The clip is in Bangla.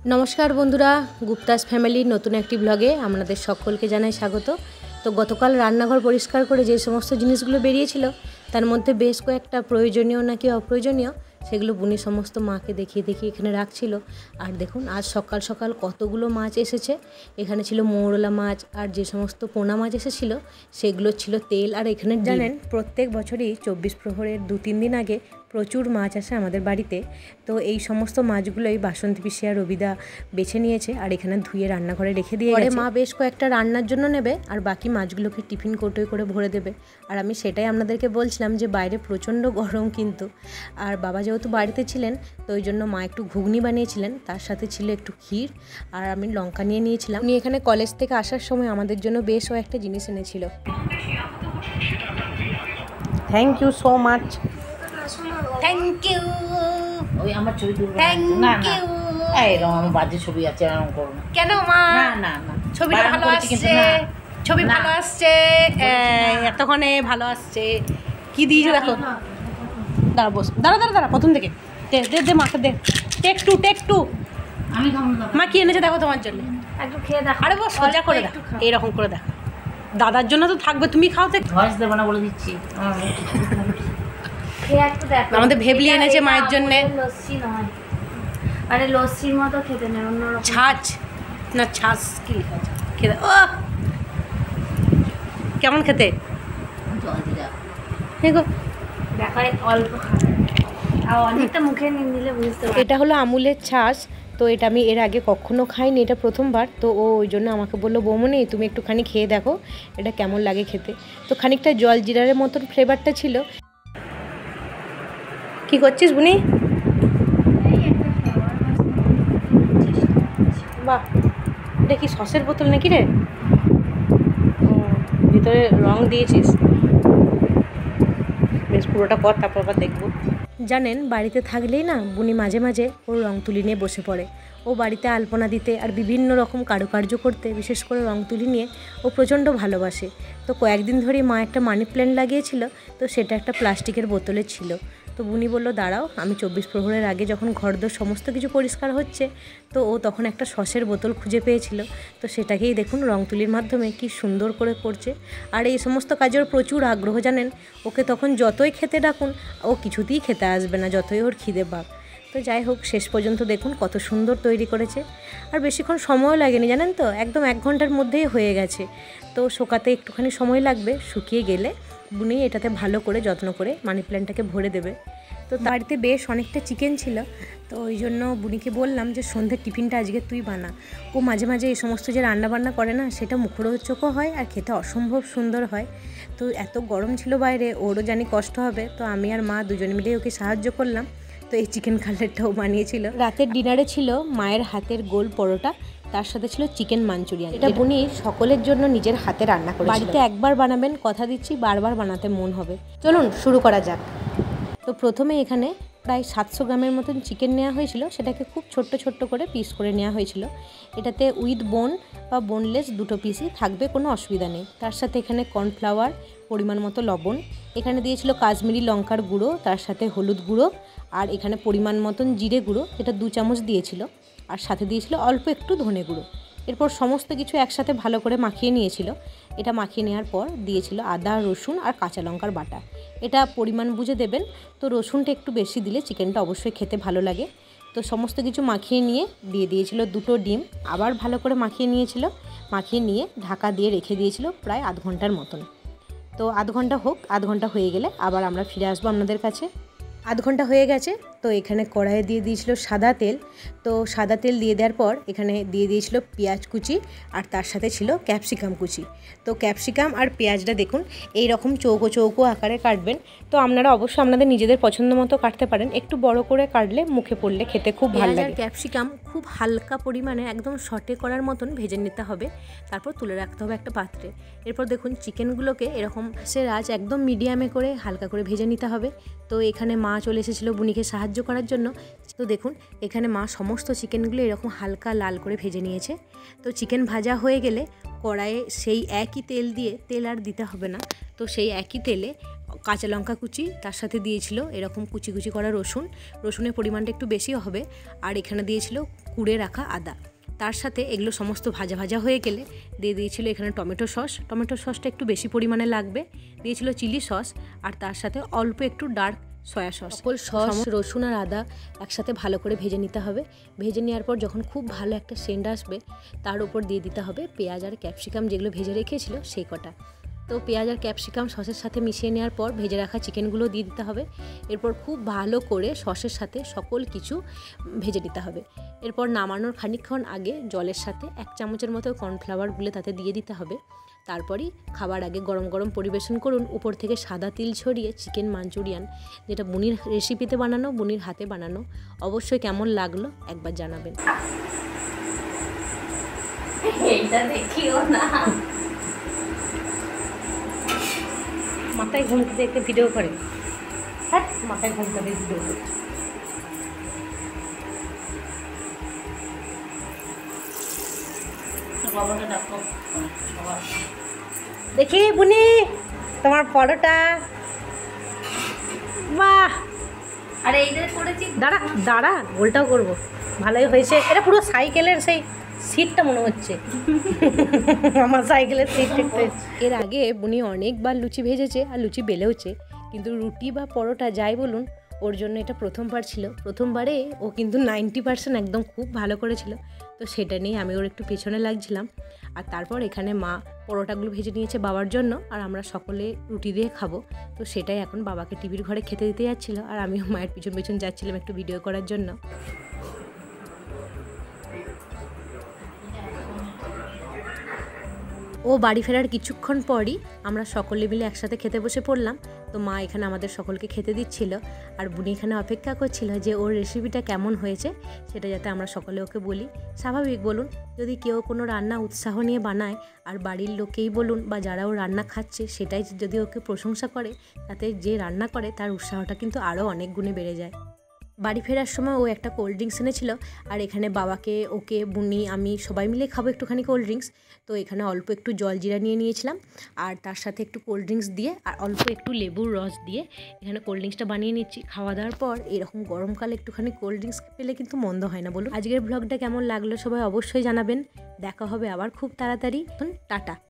नमस्कार बंधुरा गुप्तास फैमिली नतून एक ब्लगे आपनादेर सकलके जानाई स्वागत। तो गतकाल रान्नाघर परिष्कार करे जे समस्त जिनिसगुलो बेरिয়েছিল तार मध्य बेश कयेकटा प्रयोजनीय नाकि अप्रयोजनीय सेगुलो बुनी समस्त माके देखिए देखिए एखाने राखछिलो। और देखुन आज सकाल सकाल कतगुलो माछ एसेछे। एखाने छिलो मौरला माछ और जे समस्त पोना माछ एसेछिलो सेगुलो छिलो तेल। और एखाने जानेन प्रत्येक बछरई 24 प्रहरेर 2-3 दिन आगे प्रचुर माछ आसे आमादेर बाड़ीते। तो এই সমস্ত মাছগুলোই বাসন্তী পিসি আর রবিদা বেছে নিয়েছে আর এখানে ধুয়ে রান্নাঘরে রেখে দিয়ে গেছে। মা বেশ কয়েকটা রান্নার জন্য নেবে আর বাকি মাছগুলোকে টিফিন কৌটোয় করে ভরে দেবে। আর আমি সেটাই আপনাদেরকে বলছিলাম যে বাইরে প্রচণ্ড গরম কিন্তু। আর বাবা যেহেতু বাড়িতে ছিলেন তো ওই জন্য মা একটু ঘুগনি বানিয়েছিলেন, তার সাথে ছিল একটু ক্ষীর আর আমি লঙ্কা নিয়ে নিয়েছিলাম। উনি এখানে কলেজ থেকে আসার সময় আমাদের জন্য বেশ কয়েকটা জিনিস এনেছিল। Thank you so much. Thank you. ওই আমার ছবি তুলবো না না এরকম আমার বাজে ছবি আছে এরকম করো না। কেন মা? না না না ছবি ভালো আসছে, ছবি ভালো আসছে, এতক্ষণে ভালো আসছে। কি দিয়েছো দেখো। দাঁড়া বস, দাঁড়া দাঁড়া দাঁড়া প্রথম থেকে দে দে দে মাকে দে। টেক টু আমি খাবো না। মা কি এনেছে দেখো তোমার জন্য। একটু খেয়ে দেখো। আরে বস সোজা করে দাও, এইরকম করে দাও। দাদার জন্য তো থাকবে, তুমি খাও তো। ভয়েস দেবো না বলে দিচ্ছি। আমাদের ভেবলি এনেছে মায়ের জন্য। লস্যি নয়, আরে লস্যির মতো খেতে নেই, অন্যরকম ছাঁচ না ছাঁচ কি লেখা আছে খেতে। ও কেমন খেতে জল দিলা দেখো। দেখায় অল্প আর অনেকটা মুখে নিয়ে নিলে বুঝতে পারবে। এটা হলো আমুলের ছাঁচ। তো এটা আমি এর আগে কখনো খাইনি, এটা প্রথমবার। তো ও ওই জন্য আমাকে বললো বৌমনি তুমি একটুখানি খেয়ে দেখো এটা কেমন লাগে খেতে। তো খানিকটা জল জিরারের মতন ফ্লেভারটা ছিল। কি করছিস বুনি? বাহ, এটা কি সসের বোতল নাকি রে? ভিতরে রং দিয়েছিস, বেশ পুরোটা কর তারপর আবার দেখবো। জানেন বাড়িতে থাকলেই না বুনি মাঝে মাঝে ওর রং তুলি নিয়ে বসে পড়ে। ও বাড়িতে আলপনা দিতে আর বিভিন্ন রকম কারুকার্য করতে, বিশেষ করে রং তুলি নিয়ে ও প্রচণ্ড ভালোবাসে। তো কয়েকদিন ধরেই মা একটা মানি প্ল্যান্ট লাগিয়েছিল, তো সেটা একটা প্লাস্টিকের বোতলে ছিল। তো বুনি বলল দাঁড়াও, আমি 24 প্রহরের আগে যখন ঘরদোর সমস্ত কিছু পরিষ্কার হচ্ছে তো ও তখন একটা সসের বোতল খুঁজে পেয়েছিল। তো সেটাকেই দেখুন রং তুলির মাধ্যমে কি সুন্দর করে করছে। আর এই সমস্ত কাজের প্রচুর আগ্রহ জানেন। ওকে তখন যতই খেতে ডাকুন ও কিছুতেই খেতে আসবে না, যতই ওর খিদে পাক। তো যাই হোক শেষ পর্যন্ত দেখুন কত সুন্দর তৈরি করেছে। আর বেশিক্ষণ সময়ও লাগেনি জানেন তো, একদম 1 ঘন্টার মধ্যেই হয়ে গেছে। তো শোকাতে একটুখানি সময় লাগবে, শুকিয়ে গেলে বুনি এটাতে ভালো করে যত্ন করে মানি প্ল্যান্টটাকে ভরে দেবে। তো বাড়িতে বেশ অনেকটা চিকেন ছিল, তো ওই জন্য বুনিকে বললাম যে সন্ধ্যের টিফিনটা আজকে তুই বানা। ও মাঝে মাঝে এই সমস্ত যে রান্নাবান্না করে না সেটা মুখরোচকও হয় আর খেতে অসম্ভব সুন্দর হয়। তো এত গরম ছিল বাইরে, ওরও জানি কষ্ট হবে, তো আমি আর মা দুজনে মিলেই ওকে সাহায্য করলাম। তো এই চিকেন কাটলেটটাও বানিয়েছিল। রাতের ডিনারে ছিল মায়ের হাতের গোল পরোটা, তার সাথে ছিল চিকেন মাঞ্চুরিয়ান। এটা বুনি সকলের জন্য নিজের হাতে রান্না করে। বাড়িতে একবার বানাবেন, কথা দিচ্ছি বারবার বানাতে মন হবে। চলুন শুরু করা যাক। তো প্রথমে এখানে প্রায় 700 গ্রামের মতন চিকেন নেওয়া হয়েছিল, সেটাকে খুব ছোট্ট ছোট্ট করে পিস করে নেওয়া হয়েছিল। এটাতে উইথ বোন বা বোনলেস দুটো পিসই থাকবে, কোনো অসুবিধা নেই। তার সাথে এখানে কর্নফ্লাওয়ার, পরিমাণ মতো লবণ, এখানে দিয়েছিল কাশ্মীরি লঙ্কার গুঁড়ো, তার সাথে হলুদ গুঁড়ো, আর এখানে পরিমাণ মতন জিরে গুঁড়ো, এটা 2 চামচ দিয়েছিল, আর সাথে দিয়েছিল অল্প একটু ধনে গুঁড়ো। এরপর সমস্ত কিছু একসাথে ভালো করে মাখিয়ে নিয়েছিল। এটা মাখিয়ে নেওয়ার পর দিয়েছিল আদা, রসুন আর কাঁচা লঙ্কার বাটা। এটা পরিমাণ বুঝে দেবেন। তো রসুনটা একটু বেশি দিলে চিকেনটা অবশ্যই খেতে ভালো লাগে। তো সমস্ত কিছু মাখিয়ে নিয়ে দিয়ে দিয়েছিল 2টো ডিম, আবার ভালো করে মাখিয়ে নিয়েছিল। মাখিয়ে নিয়ে ঢাকা দিয়ে রেখে দিয়েছিল প্রায় আধ ঘন্টার মতন। তো আধ ঘন্টা হোক, আধ ঘন্টা হয়ে গেলে আবার আমরা ফিরে আসবো আপনাদের কাছে। আধ ঘন্টা হয়ে গেছে। তো এখানে কড়াইয়ে দিয়ে দিয়েছিল সাদা তেল। তো সাদা তেল দিয়ে দেওয়ার পর এখানে দিয়ে দিয়েছিল পেঁয়াজ কুচি, আর তার সাথে ছিল ক্যাপসিকাম কুচি। তো ক্যাপসিকাম আর পেঁয়াজটা দেখুন এই রকম চৌকো চৌকো আকারে কাটবেন। তো আপনারা অবশ্যই আপনাদের নিজেদের পছন্দ মতো কাটতে পারেন, একটু বড় করে কাটলে মুখে পড়লে খেতে খুব ভালো লাগে। ক্যাপসিকাম খুব হালকা পরিমাণে একদম সটে করার মতন ভেজে নিতে হবে, তারপর তুলে রাখতে হবে একটা পাত্রে। এরপর দেখুন চিকেনগুলোকে এরকম আঁচ একদম মিডিয়ামে করে হালকা করে ভেজে নিতে হবে। তো এখানে মা চলে এসেছিলো বুনিকে সাহায্য করার জন্য। তো দেখুন এখানে মা সমস্ত চিকেনগুলো এরকম হালকা লাল করে ভেজে নিয়েছে। তো চিকেন ভাজা হয়ে গেলে কড়াইয়ে সেই একই তেল দিয়ে, তেল আর দিতে হবে না, তো সেই একই তেলে কাঁচা লঙ্কা কুচি, তার সাথে দিয়েছিল এরকম কুচি কুচি করা রসুনের পরিমাণটা একটু বেশি হবে, আর এখানে দিয়েছিল কুড়ে রাখা আদা। তার সাথে এগুলো সমস্ত ভাজা ভাজা হয়ে গেলে দিয়ে দিয়েছিল এখানে টমেটো সসটা একটু বেশি পরিমাণে লাগবে, দিয়েছিল চিলি সস, আর তার সাথে অল্প একটু ডার্ক সয়া সস। সকল সস, রসুন আর আদা একসাথে ভালো করে ভেজে নিতে হবে। ভেজে নেওয়ার পর যখন খুব ভালো একটা সেন্ট আসবে, তার উপর দিয়ে দিতে হবে পেঁয়াজ আর ক্যাপসিকাম যেগুলো ভেজে রেখেছিল সেই কটা। তো পেঁয়াজ আর ক্যাপসিকাম সসের সাথে মিশিয়ে নেওয়ার পর ভেজে রাখা চিকেনগুলো দিয়ে দিতে হবে। এরপর খুব ভালো করে সসের সাথে সকল কিছু ভেজে নিতে হবে। এরপর নামানোর খানিকক্ষণ আগে জলের সাথে 1 চামচের মতো কর্নফ্লাওয়ার গুলে তাতে দিয়ে দিতে হবে। তারপরই খাবার আগে গরম গরম পরিবেশন করুন, উপর থেকে সাদা তিল ছড়িয়ে চিকেন মাঞ্চুরিয়ান, যেটা বুনির রেসিপিতে বানানো, বুনির হাতে বানানো। অবশ্যই কেমন লাগলো একবার জানাবেন। এইটা দেখিও না, মাথায় ঘুমতে দেখতে ভিডিও করে, হ্যাঁ মাথায় ঘুমতে ভিডিও করে। বাবাকে ডাকো সবার। দেখি বুনি তোমার পরোটা, বাহ! আরে এইটা করেছি, দাঁড়া দাঁড়া, গোলটাও করবো, ভালোই হয়েছে। এটা পুরো সাইকেলের সেই সিটটা মনে হচ্ছে, আমার সাইকেলের সিটটা। এর আগে বুনি অনেকবার লুচি ভেজেছে আর লুচি বেলেওছে, কিন্তু রুটি বা পরোটা যাই বলুন, ওর জন্য এটা প্রথমবার ছিল। প্রথমবারে ও কিন্তু 90% একদম খুব ভালো করেছিল। তো সেটা নিয়ে আমি ওর একটু পেছনে লাগছিলাম। আর তারপর এখানে মা পরোটাগুলো ভেজে নিয়েছে বাবার জন্য, আর আমরা সকলে রুটি দিয়ে খাবো। তো সেটাই এখন বাবাকে টিভির ঘরে খেতে দিতে যাচ্ছিল, আর আমিও মায়ের পিছন পিছন যাচ্ছিলাম একটু ভিডিও করার জন্য। ও বাড়ি ফেরার কিছুক্ষণ পরই আমরা সকলে মিলে একসাথে খেতে বসে পড়লাম। তো মা এখানে আমাদের সকলকে খেতে দিচ্ছিল, আর বুনি এখানে অপেক্ষা করছিল যে ওর রেসিপিটা কেমন হয়েছে সেটা যাতে আমরা সকলে ওকে বলি। স্বাভাবিক বলুন, যদি কেউ কোনো রান্না উৎসাহ নিয়ে বানায়, আর বাড়ির লোকেই বলুন বা যারা ও রান্না খাচ্ছে সেটাই যদি ওকে প্রশংসা করে, তাতে যে রান্না করে তার উৎসাহটা কিন্তু আরও অনেক গুণে বেড়ে যায়। বাড়ি ফেরার সময় ও একটা কোল্ড ড্রিঙ্কস এনেছিল, আর এখানে বাবাকে, ওকে, বুনি, আমি সবাই মিলে খাবো একটুখানি কোল্ড ড্রিঙ্কস। তো এখানে অল্প একটু জলজিরা নিয়ে নিয়েছিলাম, আর তার সাথে একটু কোল্ড ড্রিঙ্কস দিয়ে আর অল্প একটু লেবুর রস দিয়ে এখানে কোল্ড ড্রিঙ্কসটা বানিয়ে নিচ্ছি। খাওয়া দাওয়ার পর এরকম গরমকালে একটুখানি কোল্ড ড্রিঙ্কস পেলে কিন্তু মন্দ হয় না বলুন। আজকের ব্লগটা কেমন লাগলো সবাই অবশ্যই জানাবেন। দেখা হবে আবার খুব তাড়াতাড়ি। টাটা।